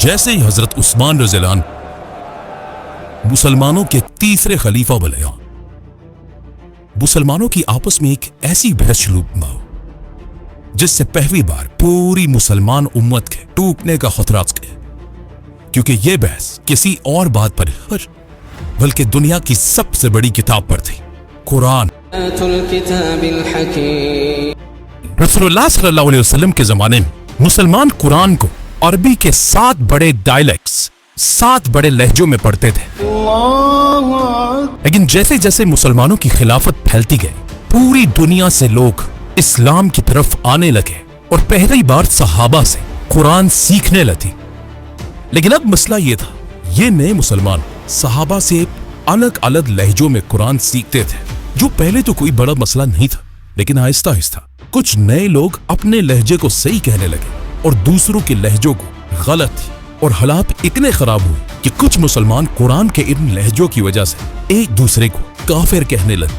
जैसे ही हजरत उस्मान रज़ी अल्लाह अन्हु मुसलमानों के तीसरे खलीफा बने, मुसलमानों की आपस में एक ऐसी बहस शुरू हुई जिससे पहली बार पूरी मुसलमान उम्मत के टूटने का खतरा है, क्योंकि यह बहस किसी और बात पर बल्कि दुनिया की सबसे बड़ी किताब पर थी, कुरान। रसूलुल्लाह सल्लल्लाहु अलैहि वसल्लम के जमाने में मुसलमान कुरान को अरबी के 7 बड़े डायलेक्ट्स, 7 बड़े लहजों में पढ़ते थे। लेकिन जैसे जैसे मुसलमानों की खिलाफत फैलती गई, पूरी दुनिया से लोग इस्लाम की तरफ आने लगे और पहली बार सहाबा से कुरान सीखने लगे। लेकिन अब मसला ये था, ये नए मुसलमान सहाबा से अलग अलग लहजों में कुरान सीखते थे, जो पहले तो कोई बड़ा मसला नहीं था। लेकिन आहिस्ता आहिस्ता कुछ नए लोग अपने लहजे को सही कहने लगे और दूसरों के लहजों को गलत, और हालात इतने खराब हुए कि कुछ मुसलमान कुरान के इन लहजों की वजह से एक दूसरे को काफिर कहने लगे।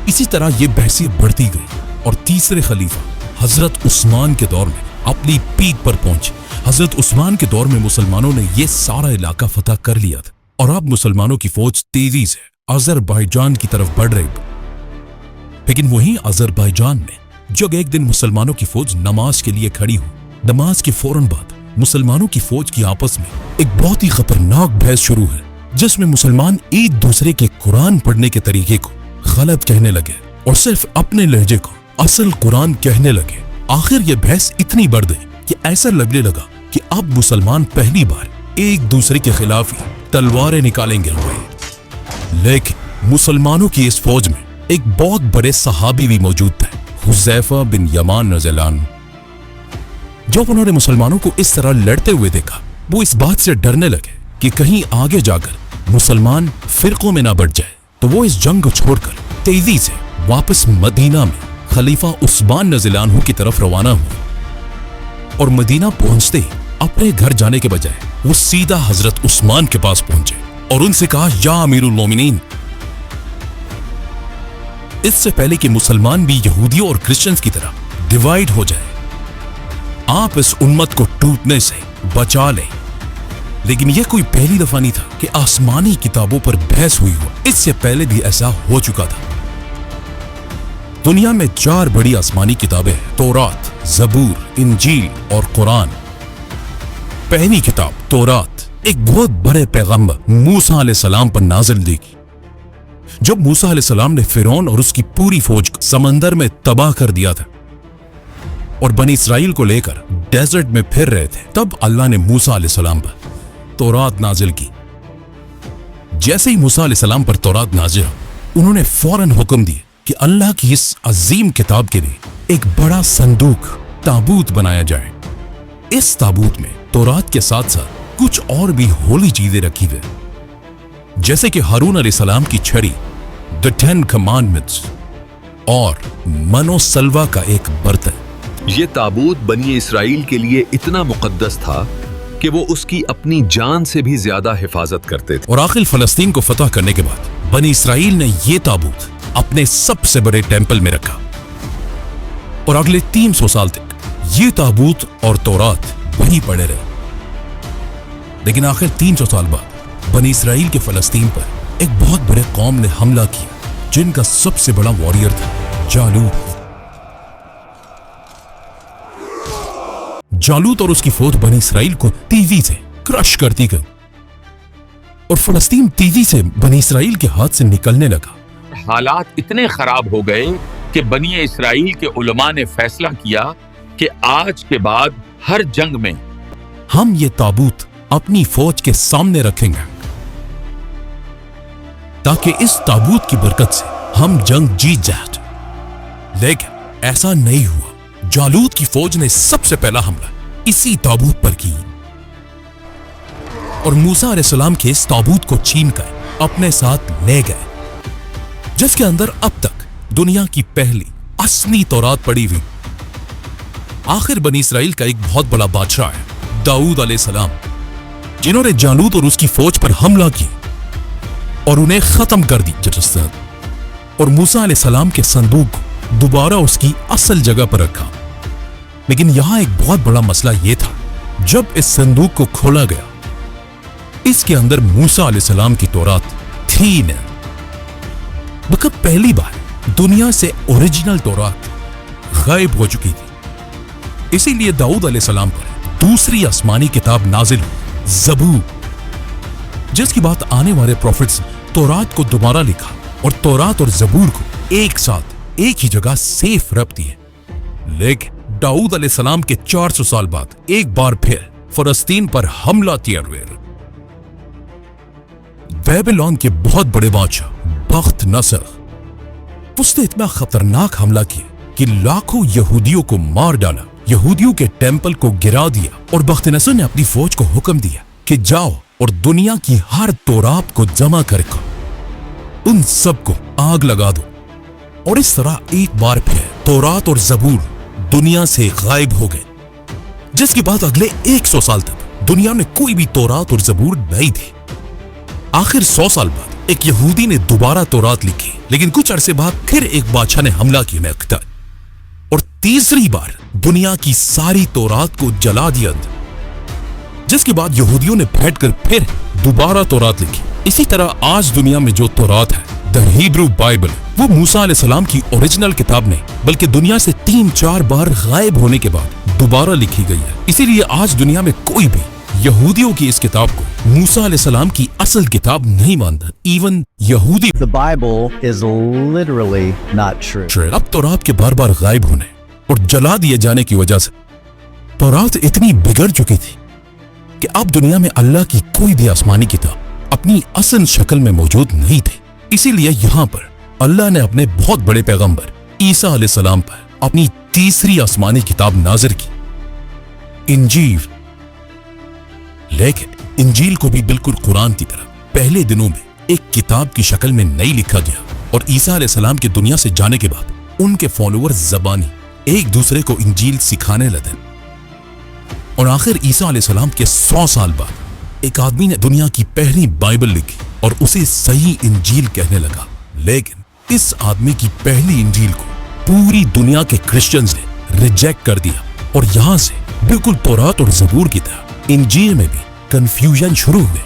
इसी तरह ये बहसियत बढ़ती गई और तीसरे खलीफा हजरत उस्मान के दौर में अपनी पीक पर पहुंचे। हजरत उस्मान के दौर में मुसलमानों ने यह सारा इलाका फतह कर लिया था और अब मुसलमानों की फौज तेजी से अजरबैजान की तरफ बढ़ रही। लेकिन वहीं अजरबैजान में जब एक दिन मुसलमानों की फौज नमाज के लिए खड़ी हुई, नमाज के फौरन बाद मुसलमानों की फौज की आपस में एक बहुत ही खतरनाक बहस शुरू है, जिसमें मुसलमान एक दूसरे के कुरान पढ़ने के तरीके को गलत कहने लगे और सिर्फ अपने लहजे को असल कुरान कहने लगे। आखिर यह बहस इतनी बढ़ गई कि ऐसा लगने लगा कि अब मुसलमान पहली बार एक दूसरे के खिलाफ ही तलवारें निकालेंगे। लेकिन मुसलमानों की इस फौज में एक बहुत बड़े सहाबी भी मौजूद थे, हुज़ैफा बिन यमान रज़ी अल्लाह अन्हु। जब उन्होंने मुसलमानों को इस तरह लड़ते हुए देखा, वो इस बात से डरने लगे कि कहीं आगे जाकर मुसलमान फिरकों में ना बढ़ जाए, तो वो इस जंग को छोड़कर तेजी से वापस मदीना में खलीफा उस्मान रज़ी अल्लाह अन्हु की तरफ रवाना हुए। और मदीना पहुंचते ही अपने घर जाने के बजाय वो सीधा हजरत उस्मान के पास पहुंचे और उनसे कहा, या अमीरुल मोमिनीन, इससे पहले कि मुसलमान भी यहूदियों और क्रिश्चियंस की तरह डिवाइड हो जाए, आप इस उम्मत को टूटने से बचा लें। लेकिन यह कोई पहली दफा नहीं था कि आसमानी किताबों पर बहस हुई हो, इससे पहले भी ऐसा हो चुका था। दुनिया में 4 बड़ी आसमानी किताबें हैं, तौरात, ज़बूर, इंजील और कुरान। पहली किताब तौरात एक बहुत बड़े पैगंबर मूसा अलैहिस्सलाम पर नाज़िल हुई। जब मूसा अलैहिस्सलाम ने फिरौन और उसकी पूरी फौज को समंदर में तबाह कर दिया था और बनी इसराइल को लेकर डेजर्ट में फिर रहे थे, तब अल्लाह ने मूसा अलैहिस्सलाम पर तौरात नाजिल की। जैसे ही मूसा अलैहिस्सलाम पर तौरात नाजिल, उन्होंने फौरन हुक्म दिया कि अल्लाह की इस अजीम किताब के लिए एक बड़ा संदूक, ताबूत बनाया जाए। इस ताबूत में तौरात के साथ साथ कुछ और भी होली चीजें रखी हुई, जैसे कि हारून अलैहिस्सलाम की छड़ी, द 10 कमांडमेंट्स और मनो सलवा का एक बर्तन। ये ताबूत बनी इसराइल के लिए इतना मुकद्दस था कि वो उसकी अपनी जान से भी ज्यादा हिफाजत करते थे। और आखिर फलस्तीन को फतह करने के बाद बनी इसराइल ने ये ताबूत अपने सबसे बड़े टेंपल में रखा और अगले 300 साल तक ये ताबूत और तौरात वहीं पड़े रहे। लेकिन आखिर 300 साल बाद बनी इसराइल के फलस्तीन पर एक बहुत बड़े कौम ने हमला किया, जिनका सबसे बड़ा वॉरियर था जालूत। जालूत और उसकी फौज बनी इसराइल को तेजी से क्रश करती गई और फलस्तीन तेजी से बनी इसराइल के हाथ से निकलने लगा। हालात इतने खराब हो गए कि बनी इसराइल के उलमा ने फैसला किया कि आज के बाद हर जंग में हम ये ताबूत अपनी फौज के सामने रखेंगे ताकि इस ताबूत की बरकत से हम जंग जीत जाए। लेकिन ऐसा नहीं हुआ। जालूत की फौज ने सबसे पहला हमला इसी ताबूत पर की और मूसा अलैहिस्सलाम के इस ताबूत को छीनकर अपने साथ ले गए, जिसके अंदर अब तक दुनिया की पहली असली तौरात पड़ी हुई। आखिर बनी इसराइल का एक बहुत बड़ा बादशाह है दाऊद अलैहिस्सलाम, जिन्होंने जालूत और उसकी फौज पर हमला किया और उन्हें खत्म कर दी और मूसा अलैहिस्सलाम के संदूक को दोबारा उसकी असल जगह पर रखा। लेकिन यहां एक बहुत बड़ा मसला यह था, जब इस संदूक को खोला गया, इसके अंदर मूसा अलैहिस्सलाम की तौरात थी न। मगर पहली बार दुनिया से ओरिजिनल तौरात गायब हो चुकी थी। इसीलिए दाऊद अलैहिस्सलाम पर दूसरी आसमानी किताब नाजिल हुई, ज़बूर, जिसकी बात आने वाले प्रॉफिट्स तौरात को दोबारा लिखा और तौरात और ज़बूर को एक साथ एक ही जगह सेफ रख दिए। लेकिन दाऊद अलैहिस्सलाम के 400 साल बाद एक बार फिर फलस्तीन पर हमला किया गया। बेबीलोन के बहुत बड़े बादशाह बख्त नसर, उसने इतना खतरनाक हमला किया कि लाखों यहूदियों को मार डाला, यहूदियों के टेंपल को गिरा दिया और बख्त नसर ने अपनी फौज को हुक्म दिया कि जाओ और दुनिया की हर तौरात को जमा कर उन सबको आग लगा दो। और इस तरह एक बार फिर तौरात और ज़बूर दुनिया से गायब हो गए, जिसके बाद अगले 100 साल तक दुनिया में कोई भी तौरात और ज़बूर नहीं थी। आखिर 100 साल बाद एक यहूदी ने दोबारा तौरात लिखी, लेकिन कुछ अरसे बाद फिर एक बादशाह ने हमला किया मक्का और तीसरी बार दुनिया की सारी तौरात को जला दिया, जिसके बाद यहूदियों ने बैठकर फिर दोबारा तौरात लिखी। इसी तरह आज दुनिया में जो तौरात है, द हिब्रू बाइबल, वो मूसा अलैहिस्सलाम की ओरिजिनल किताब नहीं, बल्कि दुनिया से 3-4 बार गायब होने के बाद दोबारा लिखी गई है। इसीलिए आज दुनिया में कोई भी यहूदियों की इस किताब को मूसा अलैहिस्सलाम की असल किताब नहीं मानता। इवन यहूदी The Bible is literally not true. अब तौरात के बार बार गायब होने और जला दिए जाने की वजह से तौरात इतनी बिगड़ चुकी थी कि अब दुनिया में अल्लाह की कोई भी आसमानी किताब अपनी असल शक्ल में मौजूद नहीं थी। इसीलिए यहाँ पर अल्लाह ने अपने बहुत बड़े पैगंबर ईसा अलैहिस्सलाम पर अपनी तीसरी आसमानी किताब नाज़िल की, इंजील। लेकिन इंजील को भी बिल्कुल कुरान की तरह पहले दिनों में एक किताब की शक्ल में नहीं लिखा गया और ईसा अलैहिस्सलाम के दुनिया से जाने के बाद उनके फॉलोअर्स ज़बानी एक दूसरे को इंजील सिखाने लगे और आखिर ईसा अलैहिस्सलाम के 100 साल बाद एक आदमी ने दुनिया की पहली बाइबल लिखी और उसे सही इंजील कहने लगा। लेकिन इस आदमी की पहली इंजील को पूरी दुनिया के क्रिश्चियंस ने रिजेक्ट कर दिया और यहां से बिल्कुल तौरात और ज़बूर की तरह इंजील में भी कंफ्यूजन शुरू हुए,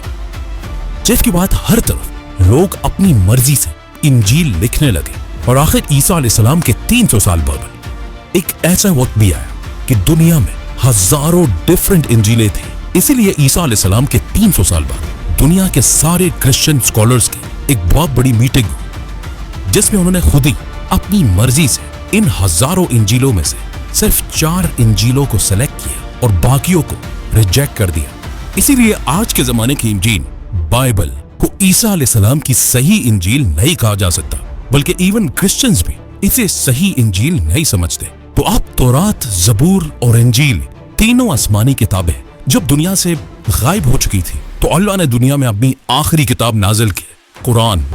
जिसके बाद हर तरफ लोग अपनी मर्जी से इंजील लिखने लगे। और आखिर ईसा अलैहिस्सलाम के 300 साल बाद एक ऐसा वक्त भी आया कि दुनिया में हजारों डिफरेंट इंजीलें थी। इसीलिए ईसा अलैहिस्सलाम के 300 साल बाद दुनिया के सारे क्रिश्चियन स्कॉलर्स की एक बहुत बड़ी मीटिंग हुई, जिसमें उन्होंने खुद ही अपनी मर्जी से इन हजारों इंजीलों में से सिर्फ 4 इंजीलों को सेलेक्ट किया और बाकियों को रिजेक्ट कर दिया। इसीलिए आज के जमाने की इंजील बाइबल को ईसा अलैहिस्सलाम की सही इंजील नहीं कहा जा सकता, बल्कि इवन क्रिश्चियंस भी इसे सही इंजील नहीं समझते। तो अब तौरात, ज़बूर और इंजील तीनों आसमानी किताबें जब दुनिया से गायब हो चुकी थी, तो अल्लाह ने दुनिया में अपनी आखिरी किताब नाजिल की, कुरान।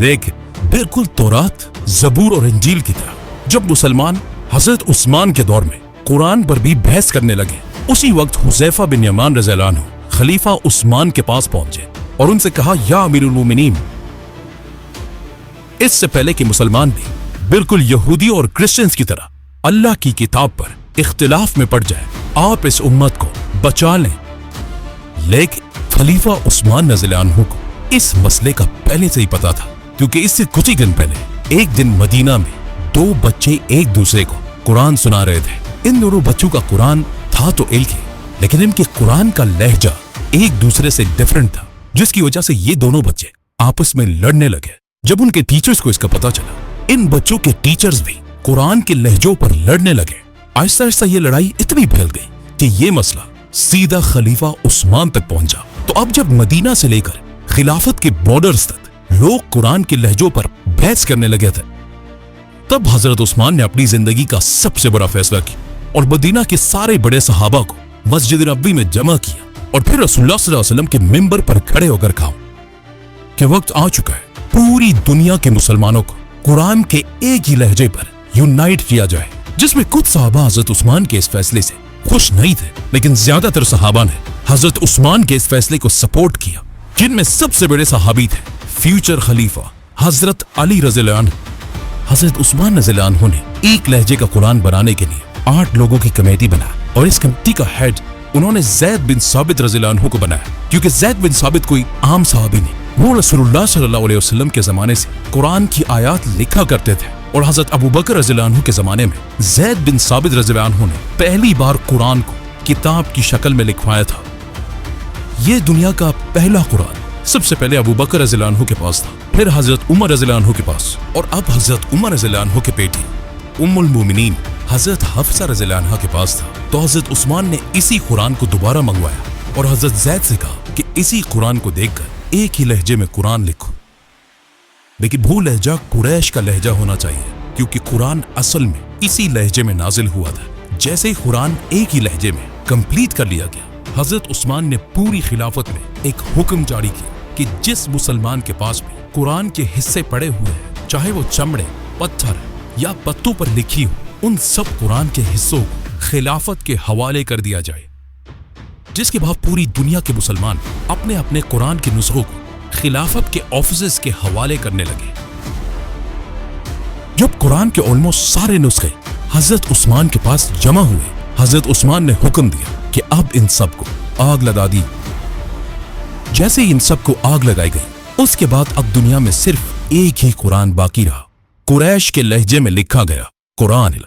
लेकिन बिल्कुल तौरात, ज़बूर और इंजील की तरह जब मुसलमान हजरत उस्मान के दौर में कुरान पर भी बहस करने लगे, उसी वक्त हुज़ैफा बिन यमान रज़ियल्लाहु अन्हु खलीफा उस्मान के पास पहुंचे और उनसे कहा, या अमीरुल मोमिनीन, इससे पहले कि मुसलमान भी बिल्कुल यहूदी और क्रिश्चियंस की तरह अल्लाह की किताब पर इख्तिलाफ में पड़ जाए, आप इस उम्मत को बचा लें। लेकिन खलीफा उस्मान रज़ियल्लाहु अन्हु को इस मसले का पहले से ही पता था, क्योंकि इससे कुछ ही दिन पहले एक दिन मदीना में 2 बच्चे एक दूसरे को कुरान सुना रहे थे। इन दोनों बच्चों का कुरान था तो एक ही, लेकिन इनके कुरान का लहजा एक दूसरे से डिफरेंट था, जिसकी वजह से ये दोनों बच्चे आपस में लड़ने लगे। जब उनके टीचर्स को इसका पता चला, इन बच्चों के टीचर्स भी कुरान के लहजों पर लड़ने लगे। आहिस्ता आहिस्ता ये लड़ाई इतनी फैल गई कि ये मसला सीधा खलीफा उस्मान तक पहुंचा। तो अब जब मदीना से लेकर खिलाफत के बॉर्डर्स तक लोग कुरान के लहजों पर बहस करने लगे थे, तब हजरत उस्मान ने अपनी जिंदगी का सबसे बड़ा फैसला किया और मदीना के सारे बड़े सहाबा को मस्जिद नबवी में जमा किया और फिर रसूलुल्लाह सल्लल्लाहु अलैहि वसल्लम के मिंबर पर खड़े होकर कहा कि वक्त आ चुका है, पूरी दुनिया के मुसलमानों को कुरान के एक ही लहजे पर यूनाइट किया जाए। जिसमें कुछ सहाबा हजरत उस्मान के इस फैसले से खुश नहीं थे, लेकिन ज्यादातर सहाबा ने हजरत उस्मान के इस फैसले को सपोर्ट किया, जिनमें सबसे बड़े सहाबी थे फ्यूचर खलीफा हजरत अली रज़ियल्लाहु अन्हु। हजरत उस्मान रज़ियल्लाहु अन्हु ने एक लहजे का कुरान बनाने के लिए 8 लोगों की कमेटी बना और इस कमेटी का हेड उन्होंने ज़ैद बिन साबित रज़ियल्लाहु अन्हु को बनाया, क्योंकि ज़ैद बिन साबित कोई आम सहाबी नहीं, वो रसूलुल्लाह सल्लल्लाहु अलैहि वसल्लम के ज़माने से कुरान की आयत लिखा करते थे। और हज़रत अबू बकर रज़ियल्लाहु अन्हु के ज़माने में ज़ैद बिन साबित रज़ियल्लाहु अन्हु ने पहली बार कुरान को किताब की शक्ल में लिखवाया था। ये दुनिया का पहला कुरान सबसे पहले अबू बकर रज़ियल्लाहु अन्हु के पास था, फिर हज़रत उमर रज़ियल्लाहु अन्हु के पास, और अब हज़रत उमर रज़ियल्लाहु अन्हु के बेटी उम्मुल मोमिनीन हज़रत हफ्सा रज़ियल्लाहु अन्हा के पास था। तो हज़रत उस्मान ने इसी कुरान को दोबारा मंगवाया और हज़रत ज़ैद से कहा कि इसी कुरान को देखकर एक ही लहजे में कुरान लिखो, लेकिन वो लहजा कुरैश का लहजा होना चाहिए, क्योंकि कुरान असल में इसी लहजे में नाजिल हुआ था। जैसे ही कुरान एक ही लहजे में कंप्लीट कर लिया गया, हज़रत उस्मान ने पूरी खिलाफत में एक हुक्म जारी किया कि जिस मुसलमान के पास भी कुरान के हिस्से पड़े हुए हैं, चाहे वो चमड़े, पत्थर या पत्तों पर लिखी हो, उन सब कुरान के हिस्सों को खिलाफत के हवाले कर दिया जाए। जिसके बाद पूरी दुनिया के मुसलमान अपने अपने कुरान के नुस्खों को खिलाफत के ऑफिसेस के हवाले करने लगे। जब कुरान के ऑलमोस्ट सारे नुस्खे हजरत उस्मान के पास जमा हुए, हजरत उस्मान ने हुक्म दिया कि अब इन सब को आग लगा दी। जैसे ही इन सब को आग लगाई गई, उसके बाद अब दुनिया में सिर्फ एक ही कुरान बाकी रहा, कुरैश के लहजे में लिखा गया कुरान।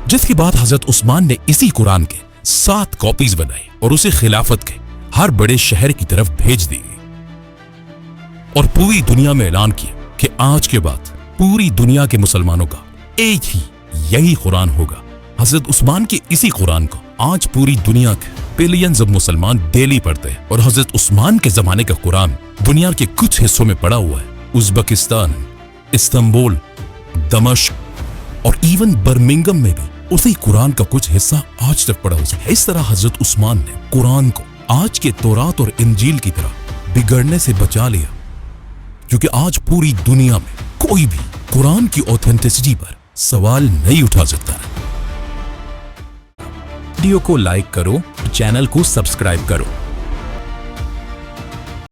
जिसके बाद हजरत उस्मान ने इसी कुरान के 7 कॉपीज बनाई और उसे खिलाफत के हर बड़े शहर की तरफ भेज दी और पूरी दुनिया में ऐलान किया कि आज के बाद पूरी दुनिया के मुसलमानों का एक ही यही कुरान होगा। हजरत उस्मान के इसी कुरान को आज पूरी दुनिया के बिलियंस ऑफ मुसलमान डेली पढ़ते हैं और हजरत उस्मान के जमाने का कुरान दुनिया के कुछ हिस्सों में पड़ा हुआ है। उज़्बेकिस्तान, इस्तांबुल, दमिश्क और इवन बर्मिंघम में भी उसी कुरान का कुछ हिस्सा आज तक पड़ा हुआ है। इस तरह हजरत उस्मान ने कुरान को आज के तौरात और इंजील की तरह बिगड़ने से बचा लिया, क्योंकि आज पूरी दुनिया में कोई भी कुरान की ऑथेंटिसिटी पर सवाल नहीं उठा सकता। वीडियो को लाइक करो, चैनल को सब्सक्राइब करो।